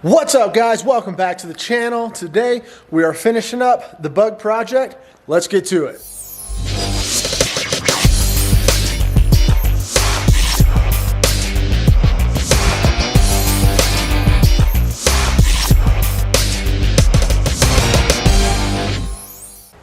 What's up, guys? Welcome back to the channel. Today we are finishing up the bug project. Let's get to it.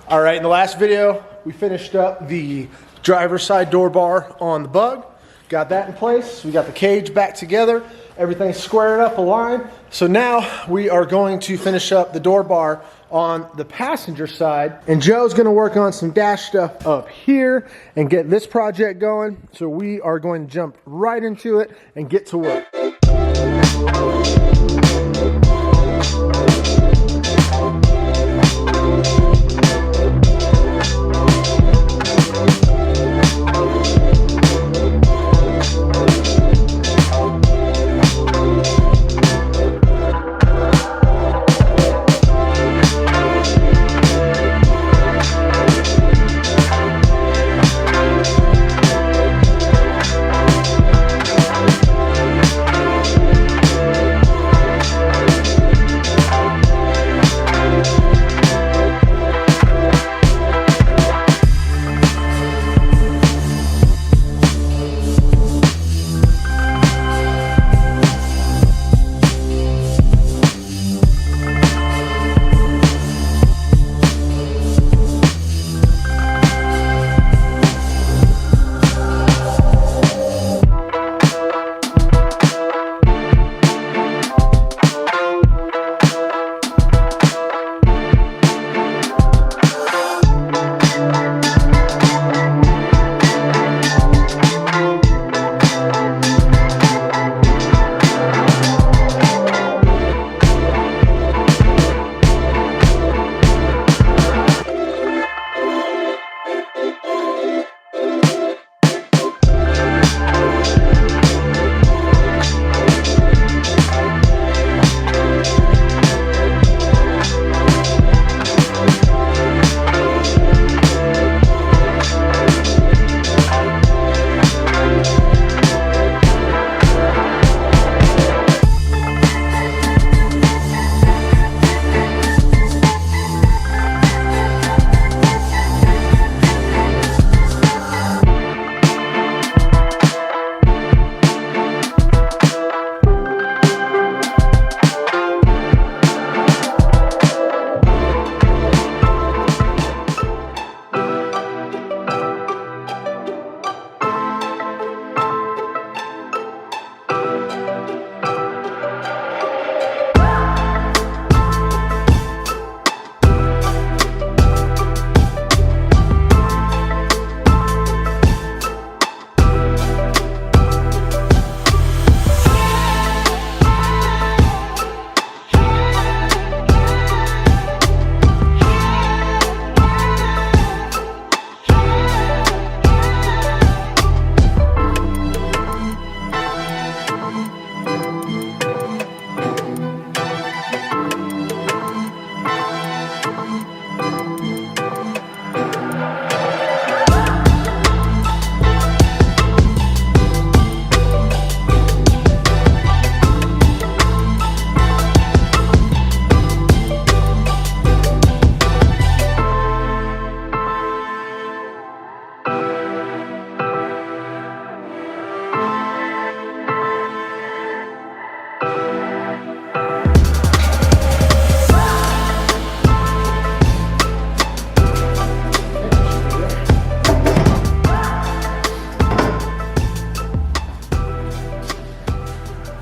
All right, in the last video we finished up the driver's side door bar on the bug. Got that in place. We got the cage back together. Everything's squared up, aligned. So now we are going to finish up the door bar on the passenger side. And Joe's gonna work on some dash stuff up here and get this project going. So we are going to jump right into it and get to work.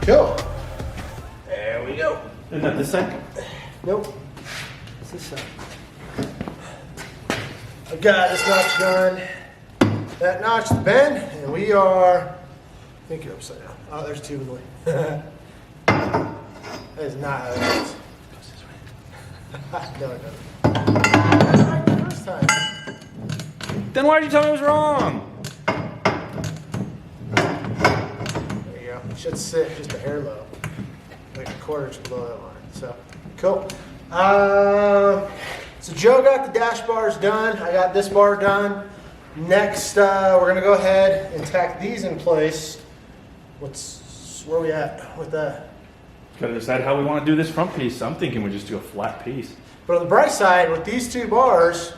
Cool. There we go. Isn't that this side? Nope. It's this side. I got this notch done. That notch, the bend, and we are, I think you're upside down. Oh, there's two in the way. That is not how that is. No, it doesn't. That's right the first time. Then why did you tell me it was wrong? There you go. It should sit just a hair low. Like a quarter inch below that line. So, cool. So Joe got the dash bars done. I got this bar done. Next, we're gonna go ahead and tack these in place. Where are we at with that? Gotta decide how we want to do this front piece. I'm thinking we just do a flat piece. But on the bright side, with these two bars,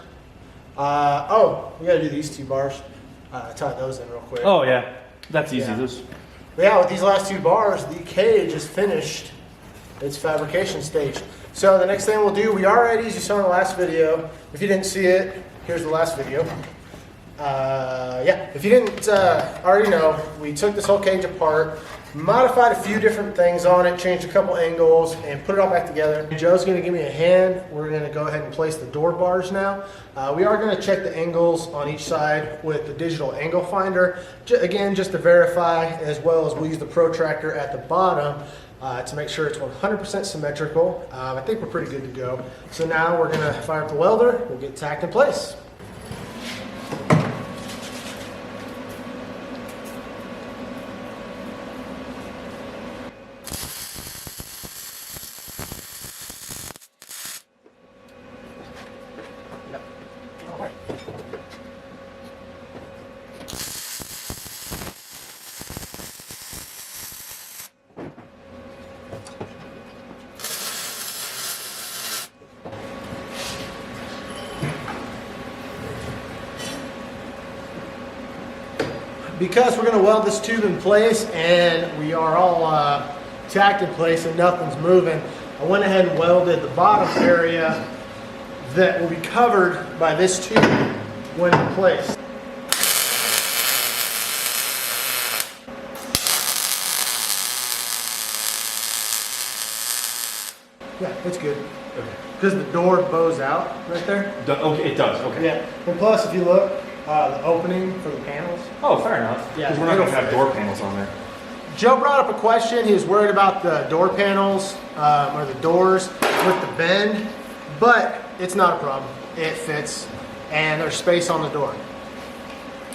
oh, we gotta do these two bars. Tie those in real quick. Oh yeah, that's easy. Yeah. This. But yeah, with these last two bars, the cage is finished its fabrication stage. So the next thing we'll do, we already, as you saw in the last video, if you didn't see it, here's the last video. Yeah, if you didn't already know, we took this whole cage apart, modified a few different things on it, changed a couple angles, and put it all back together. Joe's gonna give me a hand. We're gonna go ahead and place the door bars now. We are gonna check the angles on each side with the digital angle finder. Again, just to verify, as well as we'll use the protractor at the bottom to make sure it's 100% symmetrical. I think we're pretty good to go. So now we're gonna fire up the welder, we'll get tacked in place. Because we're going to weld this tube in place and we are all tacked in place and nothing's moving, I went ahead and welded the bottom area that will be covered by this tube when in place. Yeah, it's good. Okay. Because the door bows out right there. Okay, it does. Okay. Yeah, and plus if you look, the opening for the panels. Oh, fair enough. Yeah, Because we're not going to have door panels on there. Joe brought up a question. He was worried about the door panels or the doors with the bend, but it's not a problem. It fits, and there's space on the door.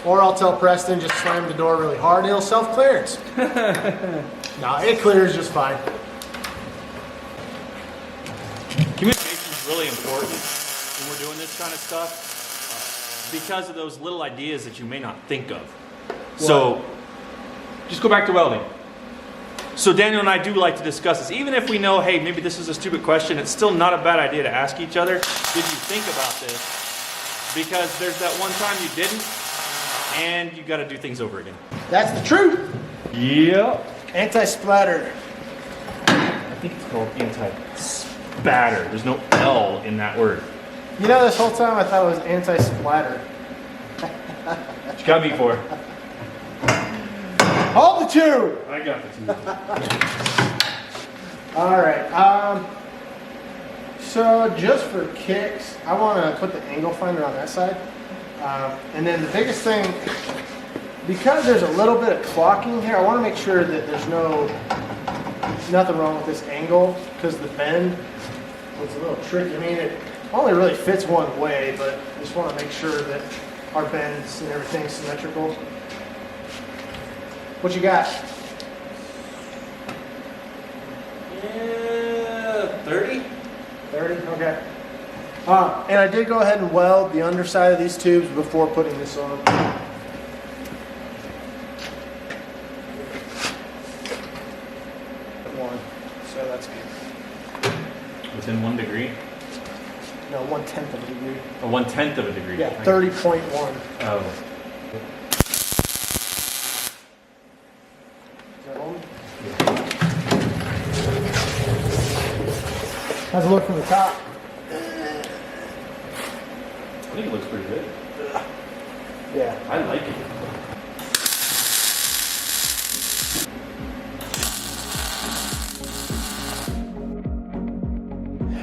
Or I'll tell Preston, just slam the door really hard, and it'll self-clearance. No, it clears just fine. Communication is really important when we're doing this kind of stuff because of those little ideas that you may not think of. So, just go back to welding. So Daniel and I do like to discuss this. Even if we know, hey, maybe this is a stupid question, it's still not a bad idea to ask each other, did you think about this? Because there's that one time you didn't, and you got to do things over again. That's the truth. Yep. Anti-splatter. I think it's called anti-spatter. There's no L in that word. You know, this whole time I thought it was anti-splatter. What you got me for? Hold the tube. I got the two. All right. So just for kicks, I want to put the angle finder on that side. And then the biggest thing, because there's a little bit of clocking here, I want to make sure that there's nothing wrong with this angle, because the bend was a little tricky. I mean, it only really fits one way, but I just want to make sure that our bends and everything's symmetrical. What you got? Yeah, 30? 30, okay. And I did go ahead and weld the underside of these tubes before putting this on. One, so that's good. Within 1 degree? No, 1/10 of a degree. Or 1/10 of a degree? Yeah, 30.1. Oh. Is that on? How's it look from the top? I think it looks pretty good. Yeah. I like it.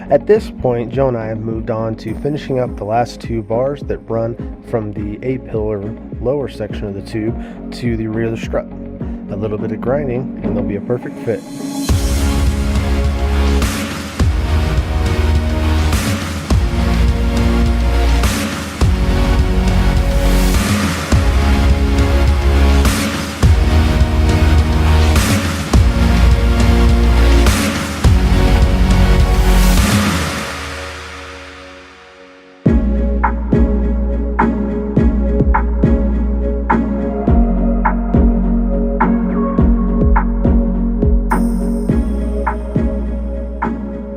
At this point, Joe and I have moved on to finishing up the last two bars that run from the A-pillar lower section of the tube to the rear of the strut. A little bit of grinding and they'll be a perfect fit.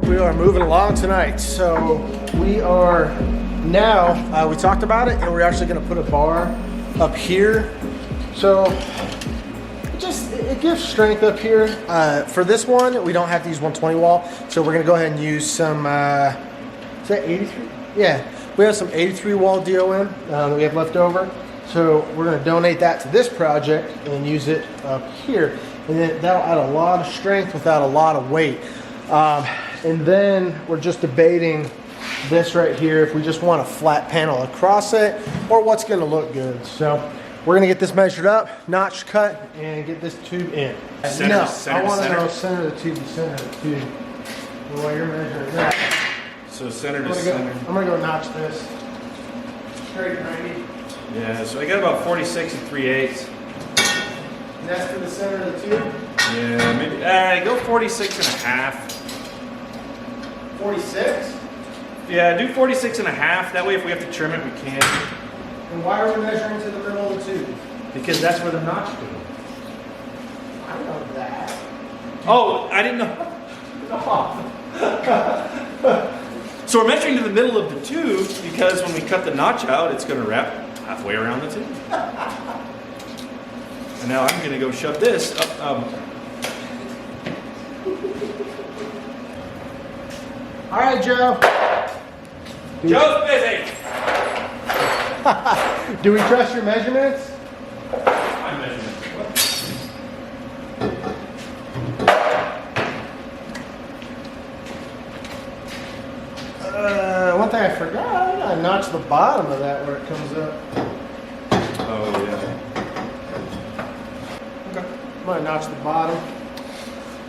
we are moving along tonight. So we are now, we talked about it, and we're actually gonna put a bar up here. So it gives strength up here. For this one, we don't have to use 120 wall, so we're gonna go ahead and use some, is that 83? Yeah, we have some 83 wall DOM that we have left over. So we're gonna donate that to this project and use it up here. And then that'll add a lot of strength without a lot of weight. And then we're just debating this right here, if we just want a flat panel across it or what's gonna look good. So we're gonna get this measured up, notch cut, and get this tube in. Center, no, center, I want to center. know center of the tube to center of the tube. The way you're measuring that. So center to I'm center. gonna go notch this. Straight 90. Yeah, so I got about 46 and 3/8. And that's to the center of the tube. Yeah, maybe, go 46 and a half. 46? Yeah, do 46 and a half. That way if we have to trim it, we can. And why are we measuring to the middle of the tube? Because that's where the notch goes. I know that. Oh, I didn't know. So we're measuring to the middle of the tube because when we cut the notch out, it's going to wrap halfway around the tube. And now I'm going to go shove this up. All right, Joe. Joe's busy. Do we trust your measurements? My measurement. One thing I forgot, I gotta notch the bottom of that where it comes up. Oh yeah. Okay. I'm gonna notch the bottom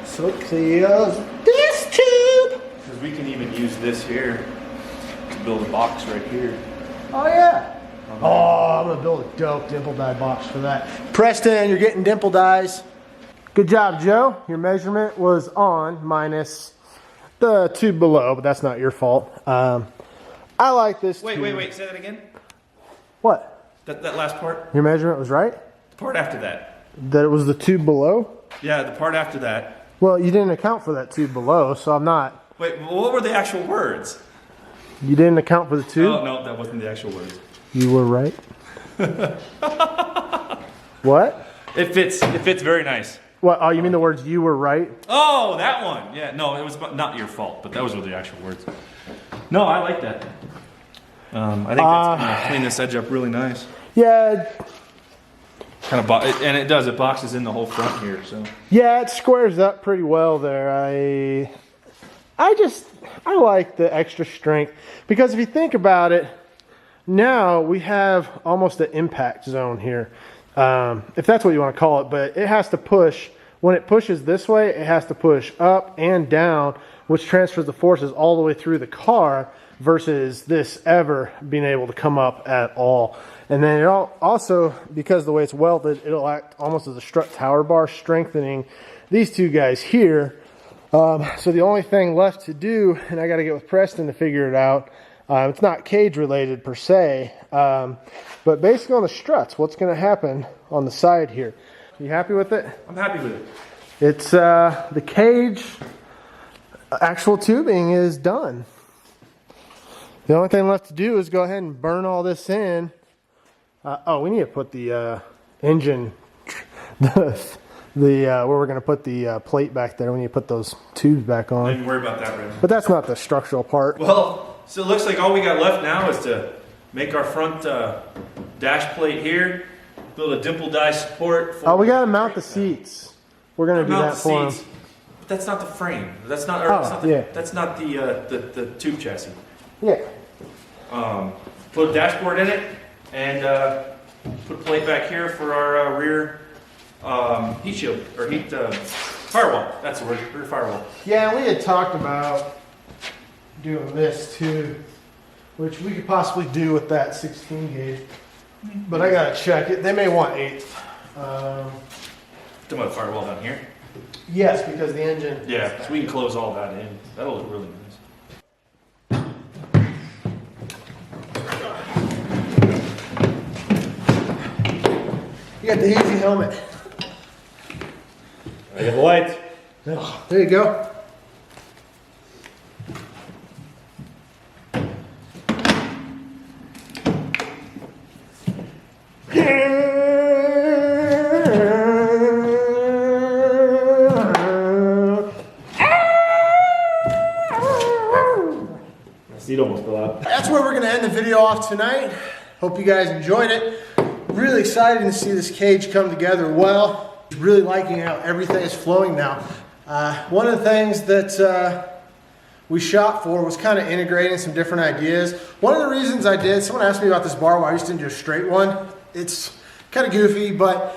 so it clears this tube. Because we can even use this here to build a box right here. Oh yeah. Oh, I'm gonna build a dope dimple die box for that. Preston, you're getting dimple dies. Good job, Joe. Your measurement was on minus the tube below, but that's not your fault. I like this Wait, tube. say that again. What? That last part? Your measurement was right? The part after that. That it was the tube below? Yeah, the part after that. Well, you didn't account for that tube below, so I'm not. Wait, what were the actual words? You didn't account for the tube? Oh, no, that wasn't the actual words. You were right. What? It fits very nice. What? Oh, you mean the words "you were right"? Oh, that one. Yeah, no, it was not your fault, but those were the actual words. No, I like that. I think that's going to clean this edge up really nice. Yeah. Kind of, and it does. It boxes in the whole front here. So. Yeah, it squares up pretty well there. I like the extra strength because if you think about it, now we have almost an impact zone here, if that's what you want to call it. But it has to push. When it pushes this way, it has to push up and down, which transfers the forces all the way through the car versus this ever being able to come up at all. And then it also, because of the way it's welded, it'll act almost as a strut tower bar, strengthening these two guys here. So the only thing left to do, and I got to get with Preston to figure it out, it's not cage related per se, but basically on the struts, what's going to happen on the side here. You happy with it? I'm happy with it. It's the cage actual tubing is done. The only thing left to do is go ahead and burn all this in. Oh, we need to put the engine, where we're going to put the plate back there. We need to put those tubes back on. Don't even worry about that, right? But that's not the structural part. Well, so it looks like all we got left now is to make our front dash plate here, build a dimple die support. Oh, we got to mount the seats. We're going to do that for them. But that's not the frame. That's not. That's not the tube chassis. Yeah. Put a dashboard in it and put a plate back here for our rear heat shield or heat firewall. That's the word. Rear firewall. Yeah, we had talked about doing this too, which we could possibly do with that 16 gauge. But I gotta check it. They may want 8. Talking about the firewall down here. Yes, because the engine. Yeah, so we can close all that in. That'll look really nice. You got the easy helmet. I got the lights. Oh, there you go. seat almost fell out. That's where we're gonna end the video off tonight. Hope you guys enjoyed it. Really excited to see this cage come together well. Really liking how everything is flowing now. One of the things that we shot for was kind of integrating some different ideas. One of the reasons I did, someone asked me about this bar why I just didn't do a straight one. It's kind of goofy, but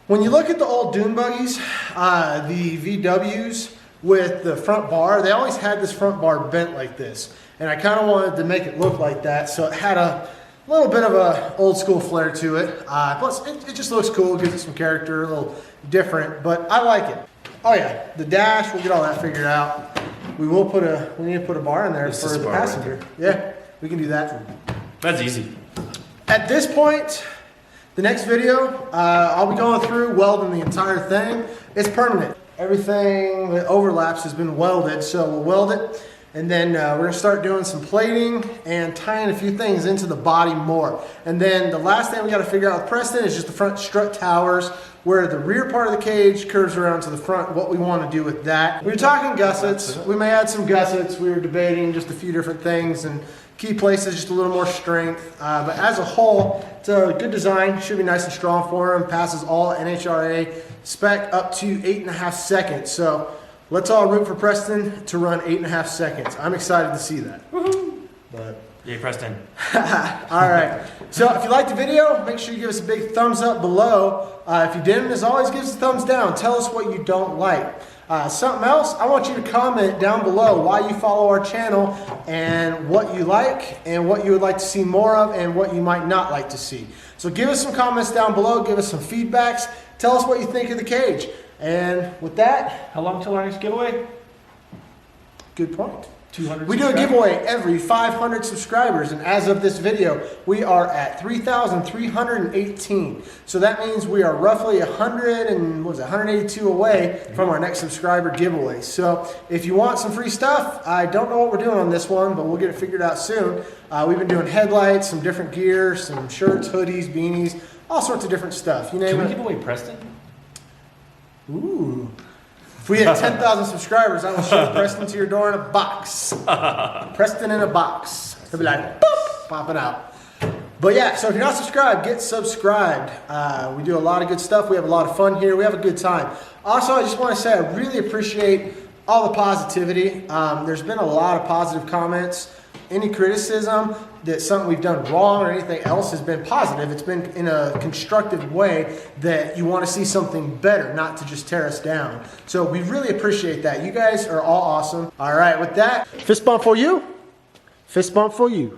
when you look at the old dune buggies, the VWs with the front bar, they always had this front bar bent like this. And I kind of wanted to make it look like that, so it had a little bit of a old school flair to it. Plus, it just looks cool, gives it some character, a little different, but I like it. Oh yeah, the dash, we'll get all that figured out. We need to put a bar in there for the passenger. Right, yeah, we can do that. That's easy. At this point, the next video, I'll be going through welding the entire thing. It's permanent. Everything that overlaps has been welded, so we'll weld it. And then we're gonna start doing some plating and tying a few things into the body more. And then the last thing we gotta figure out with Preston is just the front strut towers, where the rear part of the cage curves around to the front, what we wanna do with that. We were talking gussets. We may add some gussets. We were debating just a few different things and key places, just a little more strength. But as a whole, it's a good design. Should be nice and strong for him. Passes all NHRA spec up to 8.5 seconds. So let's all root for Preston to run 8.5 seconds. I'm excited to see that. Woohoo! But Yay, Preston. all right. So if you liked the video, make sure you give us a big thumbs up below. If you didn't, as always, give us a thumbs down. Tell us what you don't like. Something else, I want you to comment down below why you follow our channel and what you like and what you would like to see more of and what you might not like to see. So give us some comments down below. Give us some feedbacks. Tell us what you think of the cage. And with that, How long till our next giveaway? good point. 200. We do a giveaway every 500 subscribers, and as of this video, we are at 3,318. So that means we are roughly 182 away from our next subscriber giveaway. So if you want some free stuff, I don't know what we're doing on this one, but we'll get it figured out soon. We've been doing headlights, some different gear, some shirts, hoodies, beanies, all sorts of different stuff. You name Can it. we give away Preston? Ooh. If we had 10,000 subscribers, I will ship Preston to your door in a box. Preston in a box. He'll be like, boop, pop it out. But yeah, so if you're not subscribed, get subscribed. We do a lot of good stuff. We have a lot of fun here. We have a good time. Also, I just want to say I really appreciate all the positivity. There's been a lot of positive comments. Any criticism that something we've done wrong or anything else has been positive. It's been in a constructive way that you want to see something better, not to just tear us down. So we really appreciate that. You guys are all awesome. All right, with that, fist bump for you. Fist bump for you.